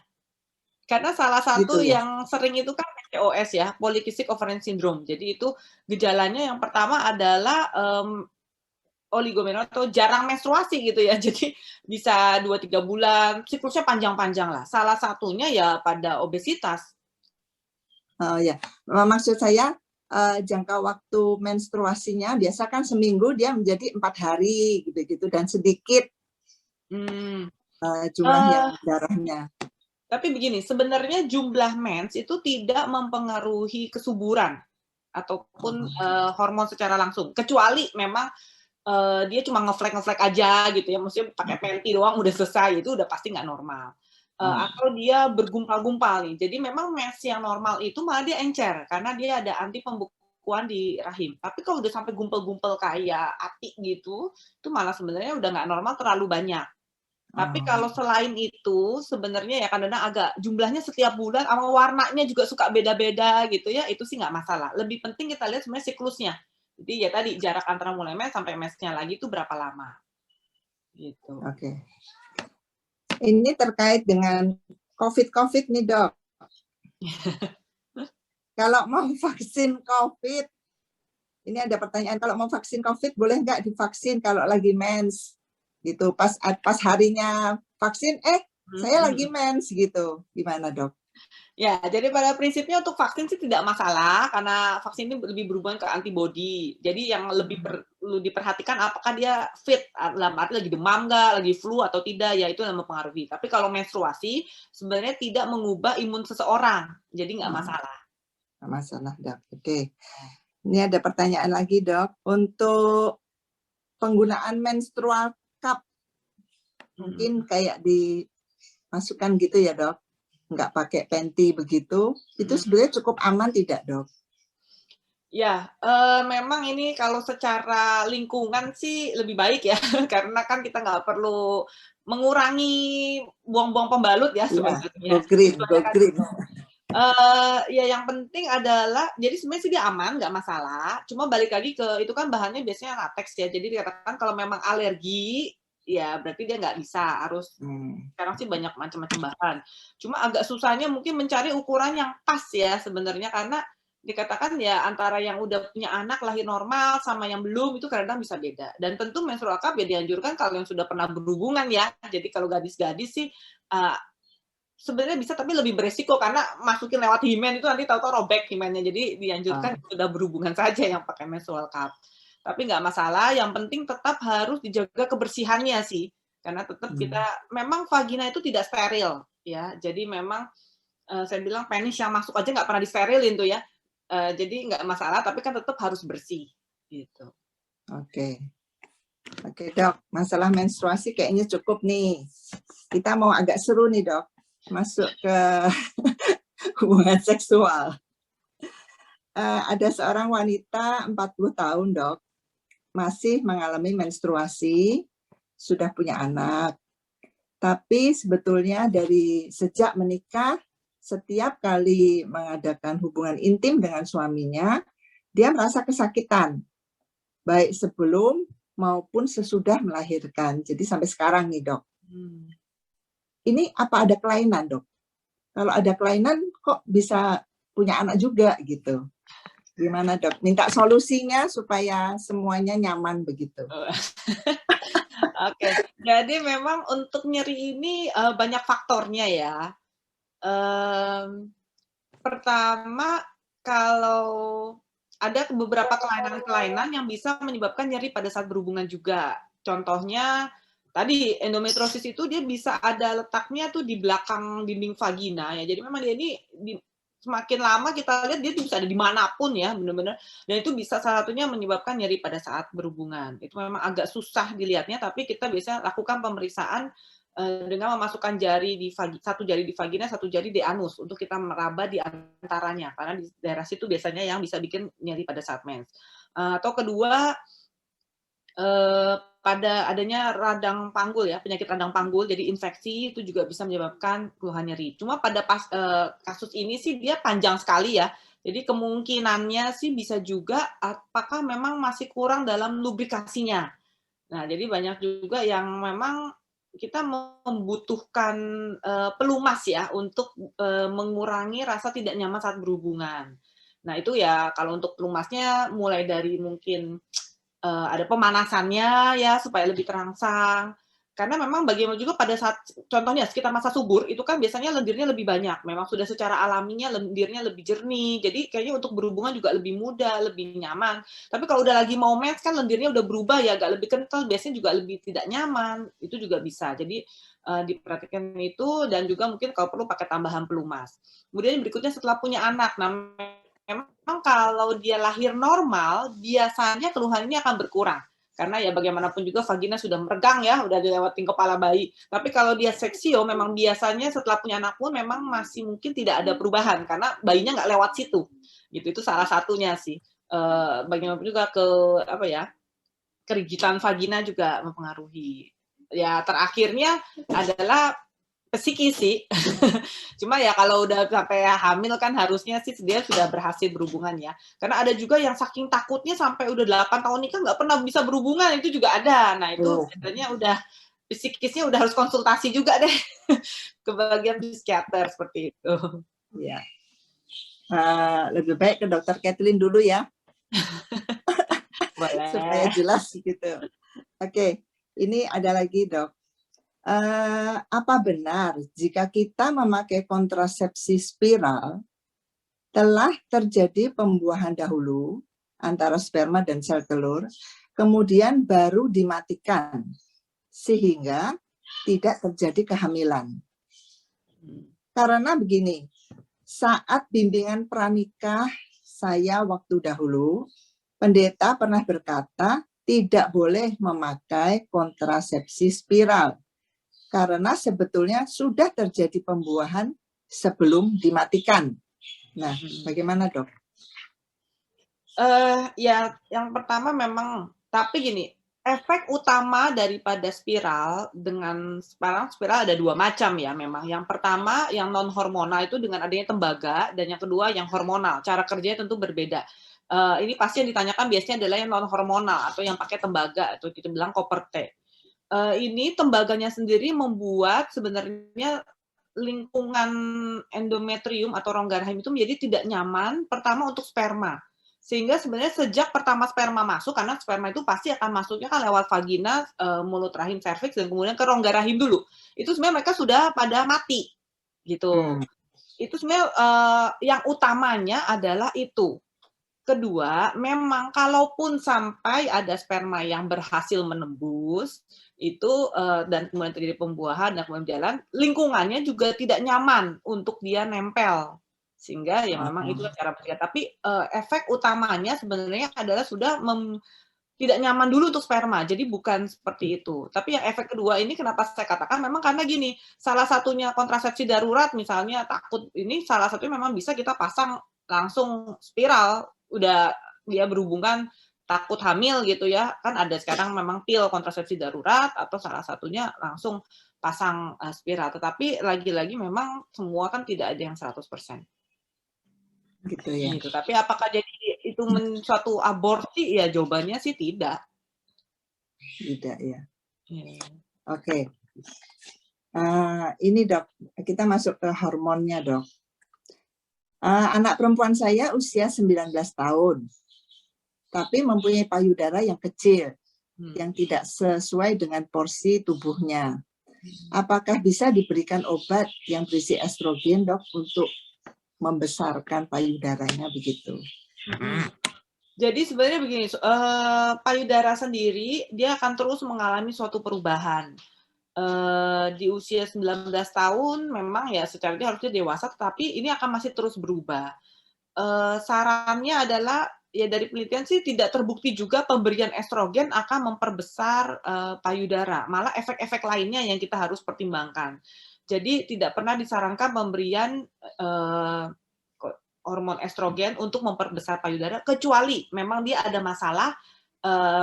Karena salah satu gitu ya? yang sering itu kan PCOS ya, Polycystic Ovarian Syndrome. Jadi itu gejalanya yang pertama adalah oligomenorrea atau jarang menstruasi gitu ya. Jadi bisa 2-3 bulan, siklusnya panjang-panjang lah. Salah satunya ya pada obesitas. Oh ya, maksud saya jangka waktu menstruasinya biasa kan seminggu dia menjadi 4 hari gitu-gitu dan sedikit jumlah darahnya. Tapi begini, sebenarnya jumlah mens itu tidak mempengaruhi kesuburan ataupun hormon secara langsung, kecuali memang dia cuma ngeflek aja gitu ya, maksudnya pakai panty doang udah selesai, itu udah pasti nggak normal. Atau dia bergumpal-gumpal nih, jadi memang mens yang normal itu malah dia encer, karena dia ada anti pembekuan di rahim. Tapi kalau udah sampai gumpal-gumpal kayak api gitu, itu malah sebenarnya udah nggak normal, terlalu banyak. Tapi kalau selain itu, sebenarnya ya kadang-kadang agak jumlahnya setiap bulan, sama warnanya juga suka beda-beda gitu ya, itu sih nggak masalah. Lebih penting kita lihat sebenarnya siklusnya. Jadi ya tadi, jarak antara mulai mens sampai mensnya lagi itu berapa lama. Gitu. Oke. Ini terkait dengan COVID nih, Dok. Kalau mau vaksin COVID, ini ada pertanyaan, kalau mau vaksin COVID, boleh nggak divaksin kalau lagi mens? Gitu, pas harinya vaksin, saya lagi mens gitu. Gimana, Dok? Ya, jadi pada prinsipnya untuk vaksin sih tidak masalah, karena vaksin ini lebih berhubungan ke antibody. Jadi yang lebih perlu diperhatikan apakah dia fit, dalam arti lagi demam nggak, lagi flu atau tidak, ya itu yang mempengaruhi. Tapi kalau menstruasi, sebenarnya tidak mengubah imun seseorang, jadi nggak masalah. Nggak masalah, Dok. Oke. Ini ada pertanyaan lagi, Dok. Untuk penggunaan menstrual cup, mungkin kayak dimasukkan gitu ya, Dok? Nggak pakai panty begitu, itu sebenarnya cukup aman tidak, Dok? Ya, memang ini kalau secara lingkungan sih lebih baik ya, karena kan kita nggak perlu mengurangi buang-buang pembalut ya sebenarnya. Go green. Ya yang penting adalah, jadi sebenarnya sih dia aman, nggak masalah. Cuma balik lagi ke, itu kan bahannya biasanya latex ya, jadi dikatakan kalau memang alergi, ya berarti dia nggak bisa, harus sekarang sih banyak macam-macam bahan. Cuma agak susahnya mungkin mencari ukuran yang pas ya sebenarnya, karena dikatakan ya antara yang udah punya anak lahir normal sama yang belum itu kadang-kadang bisa beda. Dan tentu menstrual cup ya dianjurkan kalau yang sudah pernah berhubungan ya. Jadi kalau gadis-gadis sih sebenarnya bisa, tapi lebih beresiko karena masukin lewat himen itu nanti tahu-tahu robek himennya. Jadi dianjurkan sudah berhubungan saja yang pakai menstrual cup. Tapi nggak masalah, yang penting tetap harus dijaga kebersihannya sih. Karena tetap kita, memang vagina itu tidak steril ya. Jadi memang saya bilang penis yang masuk aja nggak pernah disterilin tuh ya. Jadi nggak masalah, tapi kan tetap harus bersih gitu. Oke, Dok. Masalah menstruasi kayaknya cukup nih. Kita mau agak seru nih, Dok. Masuk ke hubungan seksual. Ada seorang wanita 40 tahun, Dok. Masih mengalami menstruasi, sudah punya anak. Tapi sebetulnya dari sejak menikah, setiap kali mengadakan hubungan intim dengan suaminya, dia merasa kesakitan, baik sebelum maupun sesudah melahirkan. Jadi sampai sekarang nih, Dok. Ini apa ada kelainan, Dok? Kalau ada kelainan, kok bisa punya anak juga gitu? Gimana, Dok? Minta solusinya supaya semuanya nyaman begitu. Oke, jadi memang untuk nyeri ini banyak faktornya ya. Pertama, kalau ada beberapa kelainan-kelainan yang bisa menyebabkan nyeri pada saat berhubungan juga. Contohnya, tadi endometriosis itu dia bisa ada letaknya tuh di belakang dinding vagina ya. Jadi memang dia ini semakin lama kita lihat dia bisa ada dimanapun ya, benar-benar. Dan itu bisa salah satunya menyebabkan nyeri pada saat berhubungan. Itu memang agak susah dilihatnya, tapi kita bisa lakukan pemeriksaan dengan memasukkan jari di satu jari di vagina, satu jari di anus untuk kita meraba di antaranya, karena di daerah situ biasanya yang bisa bikin nyeri pada saat mens. Atau kedua, pada adanya radang panggul ya, penyakit radang panggul, jadi infeksi itu juga bisa menyebabkan keluhan nyeri. Cuma pada kasus ini sih dia panjang sekali ya, jadi kemungkinannya sih bisa juga apakah memang masih kurang dalam lubrikasinya. Nah, jadi banyak juga yang memang kita membutuhkan pelumas ya untuk mengurangi rasa tidak nyaman saat berhubungan. Nah itu ya kalau untuk pelumasnya mulai dari mungkin ada pemanasannya ya supaya lebih terangsang. Karena memang bagaimana juga pada saat contohnya sekitar masa subur itu kan biasanya lendirnya lebih banyak. Memang sudah secara alaminya lendirnya lebih jernih. Jadi kayaknya untuk berhubungan juga lebih mudah, lebih nyaman. Tapi kalau udah lagi mau mens kan lendirnya udah berubah ya, agak lebih kental, biasanya juga lebih tidak nyaman. Itu juga bisa. Jadi diperhatikan itu dan juga mungkin kalau perlu pakai tambahan pelumas. Kemudian berikutnya setelah punya anak, nah memang kalau dia lahir normal, biasanya keluhan ini akan berkurang. Karena ya bagaimanapun juga vagina sudah meregang ya, udah dilewatin kepala bayi. Tapi kalau dia seksio, memang biasanya setelah punya anak pun memang masih mungkin tidak ada perubahan karena bayinya nggak lewat situ. Gitu itu salah satunya sih. Bagaimanapun juga ke apa ya, kerigitan vagina juga mempengaruhi. Ya terakhirnya adalah psikis sih. Cuma ya kalau udah sampai hamil kan harusnya sih dia sudah berhasil berhubungan ya. Karena ada juga yang saking takutnya sampai udah 8 tahun nikah nggak pernah bisa berhubungan, itu juga ada. Nah itu biasanya udah psikisnya udah harus konsultasi juga deh ke bagian psikiater seperti itu. Ya. Lebih baik ke dokter Kathleen dulu ya. Boleh. Supaya jelas gitu. Oke, ini ada lagi dok. Apa benar jika kita memakai kontrasepsi spiral telah terjadi pembuahan dahulu antara sperma dan sel telur, kemudian baru dimatikan sehingga tidak terjadi kehamilan? Karena begini, saat bimbingan pranikah saya waktu dahulu, pendeta pernah berkata tidak boleh memakai kontrasepsi spiral karena sebetulnya sudah terjadi pembuahan sebelum dimatikan. Nah, bagaimana dok? Ya, yang pertama memang, tapi gini, efek utama daripada spiral dengan spiral ada 2 macam ya memang. Yang pertama yang non hormonal itu dengan adanya tembaga dan yang kedua yang hormonal. Cara kerjanya tentu berbeda. Ini pasti yang ditanyakan biasanya adalah yang non hormonal atau yang pakai tembaga atau kita bilang koper T. Ini tembaganya sendiri membuat sebenarnya lingkungan endometrium atau rongga rahim itu menjadi tidak nyaman pertama untuk sperma. Sehingga sebenarnya sejak pertama sperma masuk, karena sperma itu pasti akan masuknya kan lewat vagina, mulut rahim, serviks, dan kemudian ke rongga rahim dulu. Itu sebenarnya mereka sudah pada mati, gitu. Itu sebenarnya yang utamanya adalah itu. Kedua, memang kalaupun sampai ada sperma yang berhasil menembus, itu dan kemudian terjadi pembuahan dan kemudian jalan, lingkungannya juga tidak nyaman untuk dia nempel. Sehingga ya memang itu cara mencegah. Tapi efek utamanya sebenarnya adalah sudah tidak nyaman dulu untuk sperma. Jadi bukan seperti itu. Tapi yang efek kedua ini kenapa saya katakan memang karena gini, salah satunya kontrasepsi darurat misalnya takut ini salah satunya memang bisa kita pasang langsung spiral, udah dia berhubungan takut hamil gitu ya. Kan ada sekarang memang pil kontrasepsi darurat atau salah satunya langsung pasang spiral. Tetapi lagi-lagi memang semua kan tidak ada yang 100%. Gitu ya. Gitu. Tapi apakah jadi itu suatu aborsi? Ya jawabannya sih tidak. Tidak ya. Oke. Ini dok, kita masuk ke hormonnya dok. Anak perempuan saya usia 19 tahun, tapi mempunyai payudara yang kecil, yang tidak sesuai dengan porsi tubuhnya. Apakah bisa diberikan obat yang berisi estrogen dok untuk membesarkan payudaranya begitu? Jadi sebenarnya begini, payudara sendiri dia akan terus mengalami suatu perubahan. Di usia 19 tahun memang ya secara dia harusnya dewasa, tetapi ini akan masih terus berubah. Sarannya adalah ya dari penelitian sih tidak terbukti juga pemberian estrogen akan memperbesar payudara, malah efek-efek lainnya yang kita harus pertimbangkan. Jadi tidak pernah disarankan pemberian hormon estrogen untuk memperbesar payudara, kecuali memang dia ada masalah,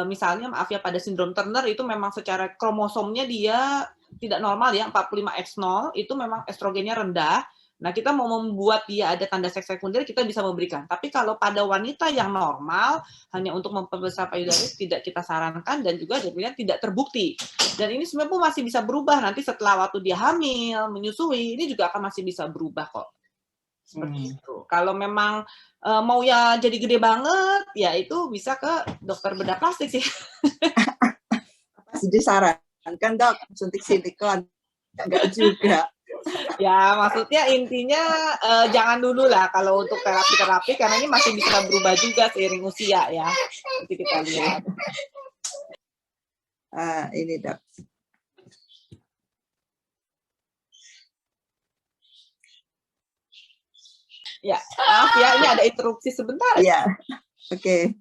misalnya maaf ya pada sindrom Turner itu memang secara kromosomnya dia tidak normal ya, 45X0 itu memang estrogennya rendah. Nah, kita mau membuat dia ada tanda seks sekunder, kita bisa memberikan. Tapi kalau pada wanita yang normal, hanya untuk memperbesar payudara, tidak kita sarankan, dan juga sebenarnya tidak terbukti. Dan ini sebenarnya pun masih bisa berubah nanti setelah waktu dia hamil, menyusui, ini juga akan masih bisa berubah kok. Seperti itu. Kalau memang mau ya jadi gede banget, ya itu bisa ke dokter bedah plastik sih. Disarankan dok suntik silikon? Enggak juga. Ya, maksudnya intinya jangan dulu lah kalau untuk terapi-terapi, karena ini masih bisa berubah juga seiring usia ya. Nanti kita lihat. Ini dok. Ya, maaf ya, ini ada interupsi sebentar. Iya, oke.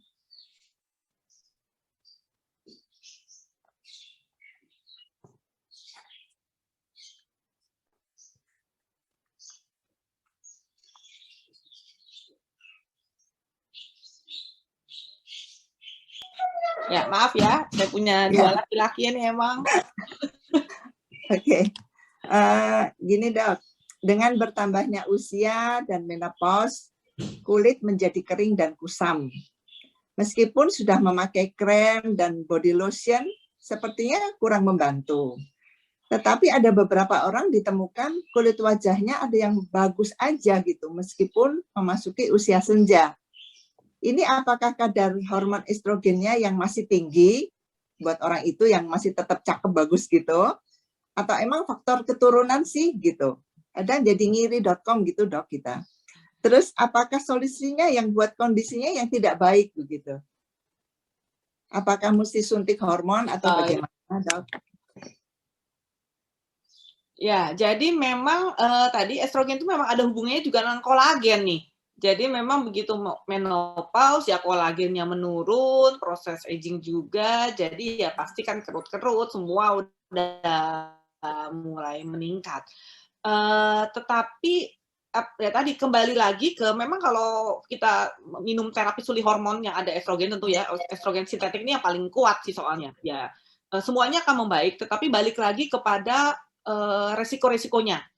Ya, maaf ya, saya punya dua laki-laki ini emang. Oke. Gini dok, dengan bertambahnya usia dan menopause, kulit menjadi kering dan kusam. Meskipun sudah memakai krem dan body lotion, sepertinya kurang membantu. Tetapi ada beberapa orang ditemukan kulit wajahnya ada yang bagus aja gitu, meskipun memasuki usia senja. Ini apakah kadar hormon estrogennya yang masih tinggi buat orang itu yang masih tetap cakep bagus gitu? Atau emang faktor keturunan sih gitu? Ada jadi ngiri.com gitu dok kita. Terus apakah solusinya yang buat kondisinya yang tidak baik begitu? Apakah mesti suntik hormon atau bagaimana dok? Ya, jadi memang tadi estrogen itu memang ada hubungannya juga dengan kolagen nih. Jadi memang begitu menopause ya kolagennya menurun, proses aging juga, jadi ya pasti kan kerut-kerut semua udah mulai meningkat. Tetapi ya tadi kembali lagi ke memang kalau kita minum terapi suli hormon yang ada estrogen tentu ya, estrogen sintetik ini yang paling kuat sih soalnya. Ya semuanya akan membaik, tetapi balik lagi kepada resiko-resikonya.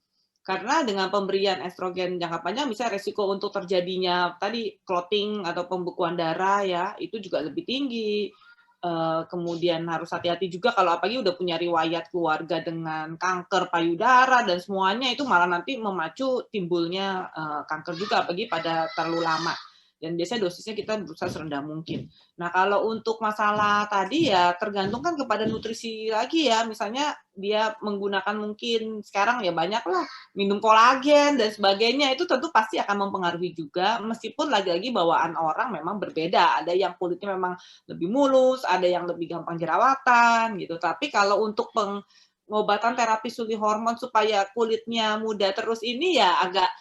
Karena dengan pemberian estrogen jangka panjang bisa resiko untuk terjadinya tadi clotting atau pembekuan darah ya itu juga lebih tinggi. Kemudian harus hati-hati juga kalau apalagi udah punya riwayat keluarga dengan kanker payudara dan semuanya itu malah nanti memacu timbulnya kanker juga apalagi pada terlalu lama. Dan biasanya dosisnya kita berusaha serendah mungkin. Nah, kalau untuk masalah tadi ya tergantung kan kepada nutrisi lagi ya. Misalnya dia menggunakan mungkin sekarang ya banyak lah minum kolagen dan sebagainya, itu tentu pasti akan mempengaruhi juga. Meskipun lagi-lagi bawaan orang memang berbeda. Ada yang kulitnya memang lebih mulus, ada yang lebih gampang jerawatan gitu. Tapi kalau untuk pengobatan terapi suli hormon supaya kulitnya muda terus ini ya agak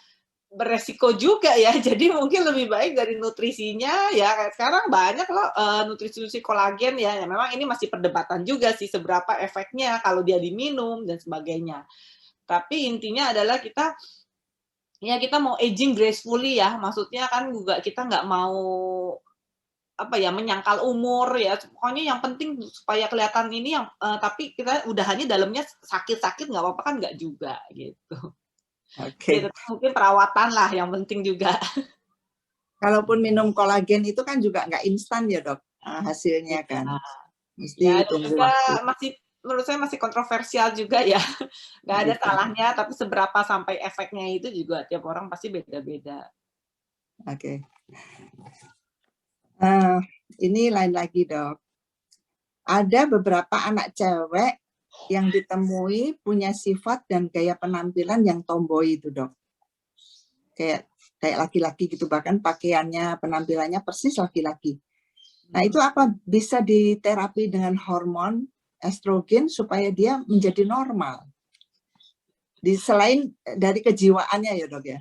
beresiko juga ya, jadi mungkin lebih baik dari nutrisinya ya kayak sekarang banyak loh nutrisi kolagen ya, memang ini masih perdebatan juga sih seberapa efeknya kalau dia diminum dan sebagainya. Tapi intinya adalah kita mau aging gracefully ya, maksudnya kan juga kita nggak mau apa ya menyangkal umur ya, pokoknya yang penting supaya kelihatan ini yang tapi kita udahannya dalamnya sakit-sakit nggak apa-apa kan nggak juga gitu. Oke. Mungkin perawatan lah yang penting juga. Kalaupun minum kolagen itu kan juga nggak instan ya dok hasilnya kan. Mesti ya, tunggu juga waktu. menurut saya masih kontroversial juga ya. Nggak ada salahnya, tapi seberapa sampai efeknya itu juga tiap orang pasti beda-beda. Oke. Ini lain lagi dok. Ada beberapa anak cewek yang ditemui punya sifat dan gaya penampilan yang tomboy itu dok. Kayak laki-laki gitu, bahkan pakaiannya, penampilannya persis laki-laki. Nah itu apa bisa diterapi dengan hormon estrogen supaya dia menjadi normal? Selain dari kejiwaannya ya dok ya?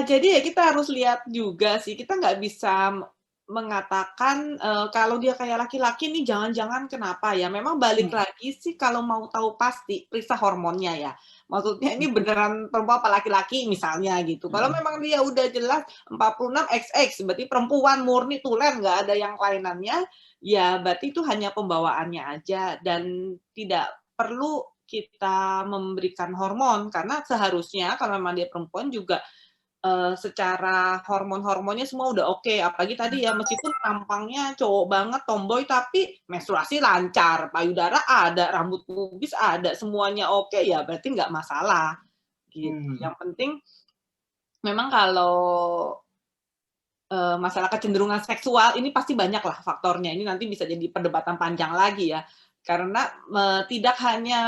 Jadi ya kita harus lihat juga sih, kita nggak bisa mengatakan kalau dia kayak laki-laki nih jangan-jangan kenapa ya. Memang balik lagi sih kalau mau tahu pasti periksa hormonnya ya. Maksudnya ini beneran perempuan apa laki-laki misalnya gitu. Kalau memang dia udah jelas 46 XX berarti perempuan murni tulen nggak ada yang kelainannya, ya berarti itu hanya pembawaannya aja dan tidak perlu kita memberikan hormon, karena seharusnya kalau memang dia perempuan juga secara hormon-hormonnya semua udah oke. Apalagi tadi ya, meskipun tampangnya cowok banget, tomboy, tapi menstruasi lancar, payudara ada, rambut pubis ada, semuanya oke, ya berarti nggak masalah. Gitu. Yang penting memang kalau masalah kecenderungan seksual ini pasti banyak lah faktornya. Ini nanti bisa jadi perdebatan panjang lagi ya. Karena tidak hanya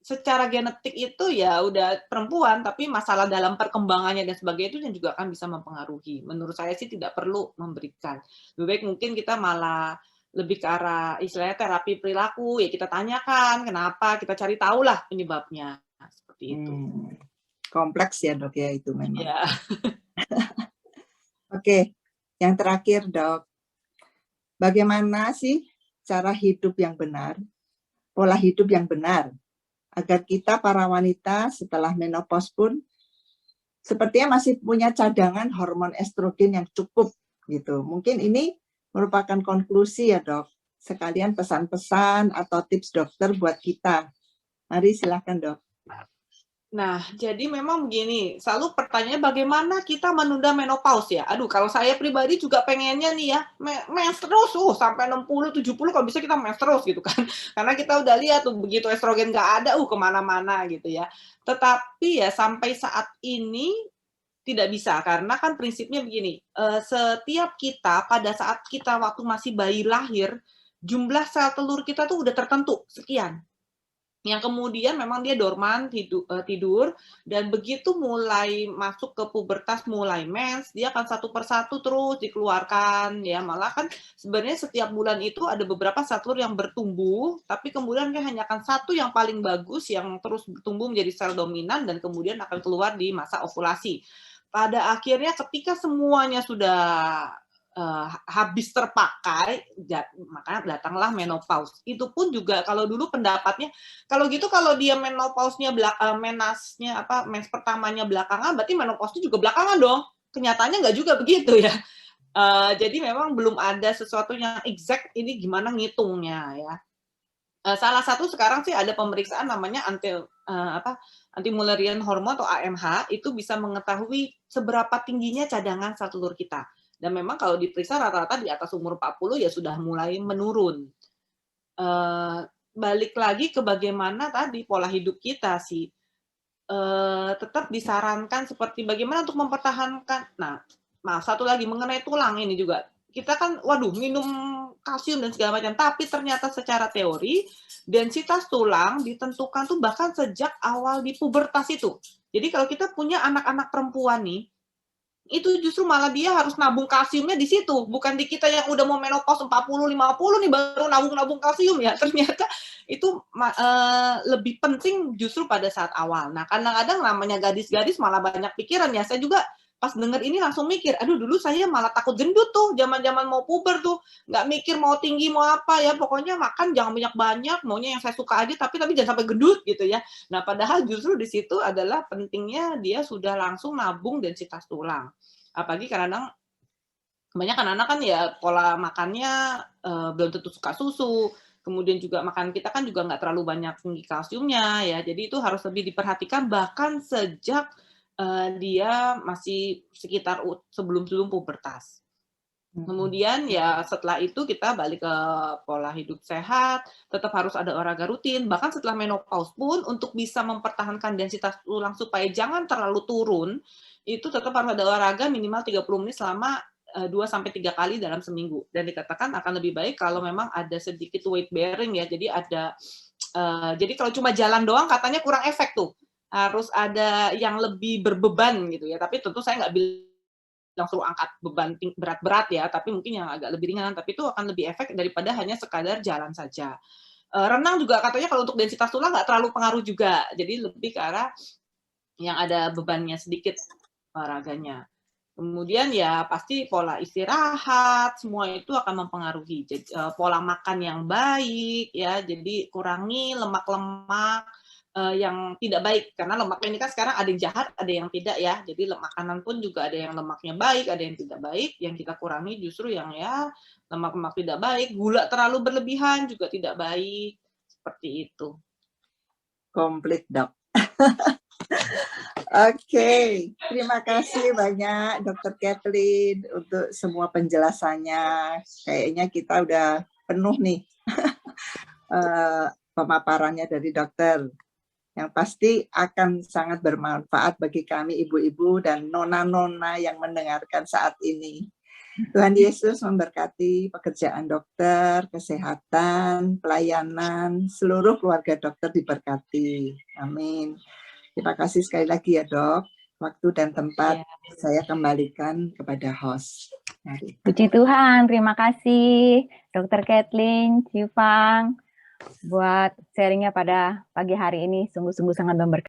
secara genetik itu ya udah perempuan, tapi masalah dalam perkembangannya dan sebagainya itu yang juga akan bisa mempengaruhi. Menurut saya sih tidak perlu memberikan. Lebih baik mungkin kita malah lebih ke arah istilahnya terapi perilaku, ya kita tanyakan kenapa, kita cari tahu lah penyebabnya. Seperti itu. Kompleks ya dok ya itu memang. Ya. Oke, yang terakhir dok, bagaimana sih cara hidup yang benar, pola hidup yang benar, agar kita para wanita setelah menopause pun sepertinya masih punya cadangan hormon estrogen yang cukup gitu. Mungkin ini merupakan konklusi ya dok, sekalian pesan-pesan atau tips dokter buat kita. Mari silakan dok. Nah, jadi memang begini, selalu pertanyaannya bagaimana kita menunda menopause ya? Aduh, kalau saya pribadi juga pengennya nih ya, mens terus, sampai 60, 70 kalau bisa kita mens terus gitu kan. Karena kita udah lihat tuh, begitu estrogen nggak ada, kemana-mana gitu ya. Tetapi ya sampai saat ini tidak bisa, karena kan prinsipnya begini, setiap kita pada saat kita waktu masih bayi lahir, jumlah sel telur kita tuh udah tertentu, sekian. Yang kemudian memang dia dorman, tidur, dan begitu mulai masuk ke pubertas, mulai mens, dia akan satu persatu terus dikeluarkan, ya malah kan sebenarnya setiap bulan itu ada beberapa sel telur yang bertumbuh, tapi kemudian hanya akan satu yang paling bagus, yang terus bertumbuh menjadi sel dominan, dan kemudian akan keluar di masa ovulasi. Pada akhirnya ketika semuanya sudah habis terpakai, makanya datanglah menopause. Itu pun juga kalau dulu pendapatnya, kalau gitu kalau dia menopausnya mens pertamanya belakangan, berarti menopause juga belakangan dong. Kenyataannya nggak juga begitu ya. Jadi memang belum ada sesuatu yang exact ini gimana ngitungnya ya. Salah satu sekarang sih ada pemeriksaan namanya anti-Mullerian hormone atau AMH, itu bisa mengetahui seberapa tingginya cadangan sel telur kita. Dan memang kalau diperiksa rata-rata di atas umur 40 ya sudah mulai menurun. Balik lagi ke bagaimana tadi pola hidup kita sih. Tetap disarankan seperti bagaimana untuk mempertahankan. Nah, satu lagi mengenai tulang ini juga. Kita kan, minum kalsium dan segala macam. Tapi ternyata secara teori, densitas tulang ditentukan tuh bahkan sejak awal di pubertas itu. Jadi kalau kita punya anak-anak perempuan nih, itu justru malah dia harus nabung kalsiumnya di situ, bukan di kita yang udah mau menopause 40, 50 nih baru nabung kalsium ya. Ternyata itu lebih penting justru pada saat awal. Nah, kadang-kadang namanya gadis-gadis malah banyak pikiran ya. Saya juga pas denger ini langsung mikir, aduh dulu saya malah takut gendut tuh, zaman-zaman mau puber tuh, nggak mikir mau tinggi mau apa ya, pokoknya makan jangan banyak-banyak, maunya yang saya suka aja, tapi jangan sampai gendut gitu ya. Nah, padahal justru di situ adalah pentingnya dia sudah langsung nabung densitas tulang. Apalagi kadang-kadang kebanyakan anak kan ya pola makannya belum tentu suka susu, kemudian juga makan kita kan juga nggak terlalu banyak tinggi kalsiumnya ya, jadi itu harus lebih diperhatikan bahkan sejak dia masih sekitar sebelum pubertas. Kemudian ya setelah itu kita balik ke pola hidup sehat, tetap harus ada olahraga rutin, bahkan setelah menopause pun untuk bisa mempertahankan densitas tulang supaya jangan terlalu turun, itu tetap harus ada olahraga minimal 30 menit selama 2-3 kali dalam seminggu. Dan dikatakan akan lebih baik kalau memang ada sedikit weight bearing ya, jadi kalau cuma jalan doang katanya kurang efek tuh. Harus ada yang lebih berbeban gitu ya, tapi tentu saya nggak bilang suruh angkat beban berat-berat ya, tapi mungkin yang agak lebih ringan, tapi itu akan lebih efek daripada hanya sekadar jalan saja. Renang juga katanya kalau untuk densitas tulang nggak terlalu pengaruh juga, jadi lebih ke arah yang ada bebannya sedikit olahraganya. Kemudian ya pasti pola istirahat, semua itu akan mempengaruhi. Jadi, pola makan yang baik ya, jadi kurangi lemak-lemak yang tidak baik, karena lemak ini kan sekarang ada yang jahat, ada yang tidak ya. Jadi makanan pun juga ada yang lemaknya baik, ada yang tidak baik. Yang kita kurangi justru yang ya lemak-lemak tidak baik. Gula terlalu berlebihan juga tidak baik. Seperti itu. komplit, Dok. Oke, terima kasih banyak Dr. Kathleen untuk semua penjelasannya. Kayaknya kita udah penuh nih pemaparannya dari dokter. Yang pasti akan sangat bermanfaat bagi kami ibu-ibu dan nona-nona yang mendengarkan saat ini. Tuhan Yesus memberkati pekerjaan dokter, kesehatan, pelayanan, seluruh keluarga dokter diberkati. Amin. Terima kasih sekali lagi ya, Dok. Waktu dan tempat saya kembalikan kepada host. Mari. Puji Tuhan, terima kasih Dr. Kathleen, Cifang, buat sharingnya pada pagi hari ini. Sungguh-sungguh sangat memberkati.